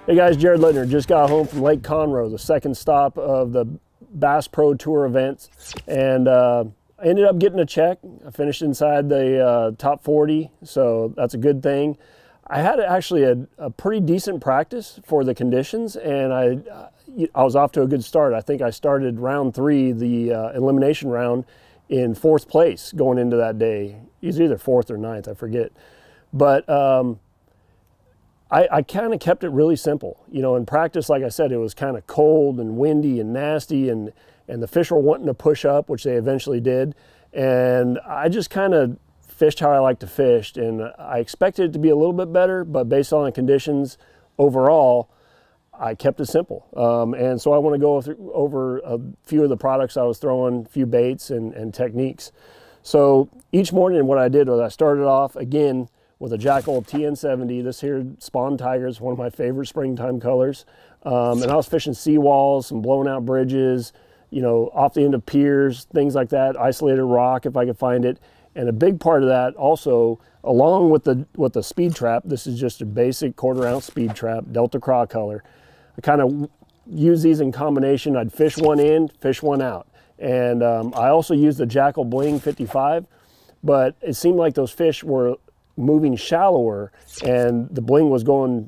Hey guys, Jared Lintner. Just got home from Lake Conroe, the second stop of the Bass Pro Tour events, and I ended up getting a check. I finished inside the top 40, so that's a good thing. I had actually a pretty decent practice for the conditions, and I was off to a good start. I think I started round 3, the elimination round, in 4th place going into that day. It was either 4th or 9th, I forget. But I kind of kept it really simple. You know, in practice, like I said, it was kind of cold and windy and nasty, and the fish were wanting to push up, which they eventually did. And I just kind of fished how I like to fish, and I expected it to be a little bit better, but based on the conditions overall, I kept it simple. And so I want to go over a few of the products I was throwing, a few baits and techniques. So each morning what I did was I started off again with a Jackall TN 70. This here Spawn Tiger is one of my favorite springtime colors. And I was fishing seawalls, some blown out bridges, you know, off the end of piers, things like that, isolated rock if I could find it. And a big part of that also, along with the speed trap, this is just a basic 1/4 ounce speed trap, Delta Craw color. I kind of use these in combination. I'd fish one in, fish one out. And I also used the Jackall Bling 55, but it seemed like those fish were moving shallower and the Bling was going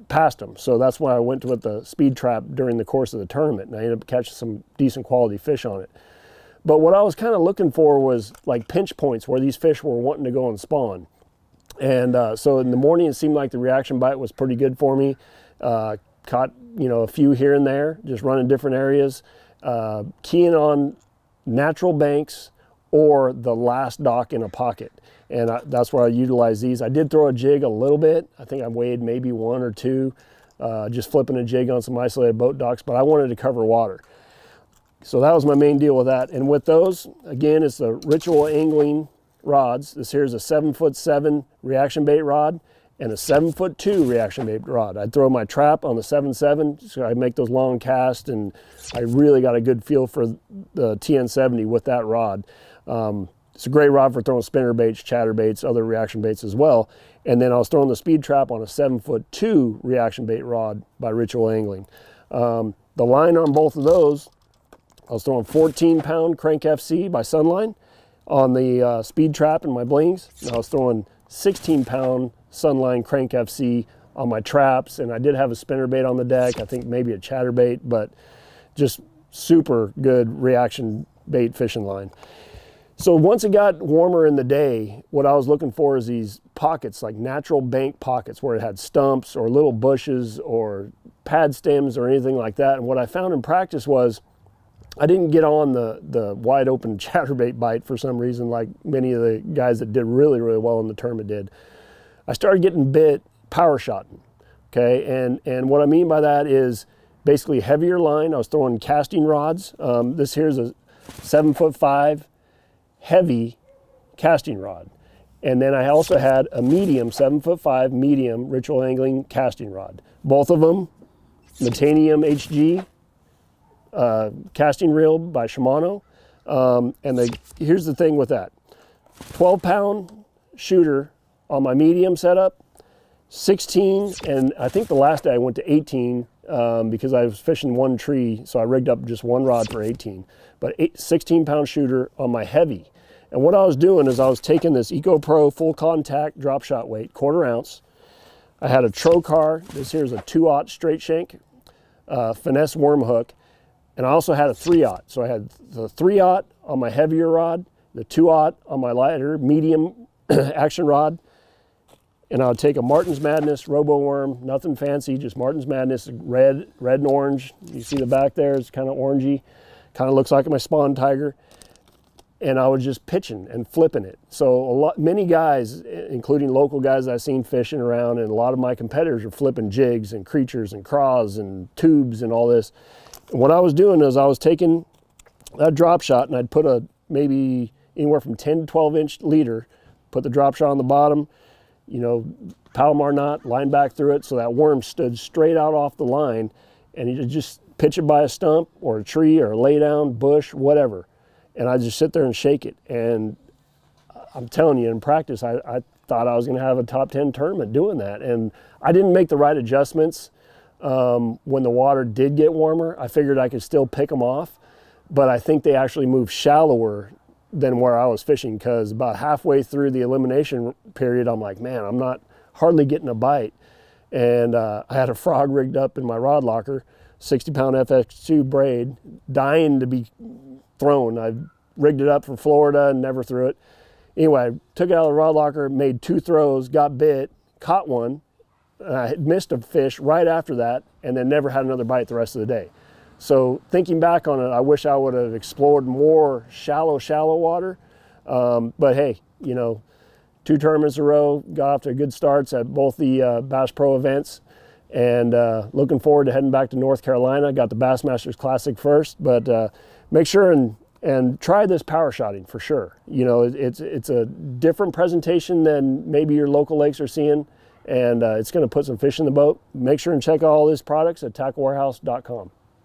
past them. So that's why I went with the speed trap during the course of the tournament, and I ended up catching some decent quality fish on it. But what I was kind of looking for was like pinch points where these fish were wanting to go and spawn. And so in the morning, it seemed like the reaction bite was pretty good for me. Caught, you know, a few here and there, just running different areas, keying on natural banks or the last dock in a pocket. And that's where I utilize these. I did throw a jig a little bit. I think I weighed maybe 1 or 2, just flipping a jig on some isolated boat docks, but I wanted to cover water. So that was my main deal with that. And with those, again, it's the Ritual Angling rods. This here is a 7'7" reaction bait rod and a 7'2" reaction bait rod. I'd throw my trap on the 7'7", so I make those long casts, and I really got a good feel for the TN70 with that rod. It's a great rod for throwing spinner baits, chatter baits, other reaction baits as well. And then I was throwing the speed trap on a 7'2" reaction bait rod by Ritual Angling. The line on both of those, I was throwing 14-pound Crank FC by SUNLINE on the speed trap and my blings. And I was throwing 16-pound SUNLINE Crank FC on my traps, and I did have a spinner bait on the deck, I think maybe a chatter bait, but just super good reaction bait fishing line. So once it got warmer in the day, what I was looking for is these pockets, like natural bank pockets where it had stumps or little bushes or pad stems or anything like that. And what I found in practice was I didn't get on the wide open chatterbait bite for some reason, like many of the guys that did really, really well in the tournament did. I started getting bit power shotting, okay? And what I mean by that is basically heavier line. I was throwing casting rods. This here's a 7'5" heavy casting rod. And then I also had a medium, 7'5" medium Ritual Angling casting rod. Both of them, Metanium HG casting reel by Shimano. And here's the thing with that. 12-pound shooter on my medium setup, 16, and I think the last day I went to 18 because I was fishing one tree, so I rigged up just one rod for 18. But 16-pound shooter on my heavy. And what I was doing is I was taking this EcoPro full contact drop shot weight, 1/4 ounce. I had a Trocar, this here's a 2/0 straight shank, Finesse worm hook, and I also had a 3/0. So I had the 3/0 on my heavier rod, the 2/0 on my lighter, medium action rod, and I would take a Martin's Madness ROBOWORM, nothing fancy, just Martin's Madness, red and orange. You see the back there, it's kind of orangey, kind of looks like my Spawn Tiger. And I was just pitching and flipping it. So many guys, including local guys I've seen fishing around, and a lot of my competitors are flipping jigs and creatures and craws and tubes and all this. And what I was doing is I was taking that drop shot and I'd put maybe anywhere from 10 to 12 inch leader, put the drop shot on the bottom, you know, Palomar knot, line back through it so that worm stood straight out off the line, and you just pitch it by a stump or a tree or a lay down bush, whatever. And I just sit there and shake it. And I'm telling you, in practice, I thought I was going to have a top 10 tournament doing that. And I didn't make the right adjustments when the water did get warmer. I figured I could still pick them off, but I think they actually moved shallower than where I was fishing, because about halfway through the elimination period, I'm like, man, I'm not hardly getting a bite. And I had a frog rigged up in my rod locker, 60-pound FX2 braid, dying to be thrown. I rigged it up for Florida and never threw it. Anyway, I took it out of the rod locker, made 2 throws, got bit, caught one, and I had missed a fish right after that, and then never had another bite the rest of the day. So thinking back on it, I wish I would have explored more shallow water. But hey, you know, 2 tournaments in a row, got off to good starts at both the Bass Pro events, and looking forward to heading back to North Carolina. Got the Bassmasters Classic first, but make sure and try this power shotting for sure. You know, it's a different presentation than maybe your local lakes are seeing, and it's going to put some fish in the boat. Make sure and check out all these products at tacklewarehouse.com.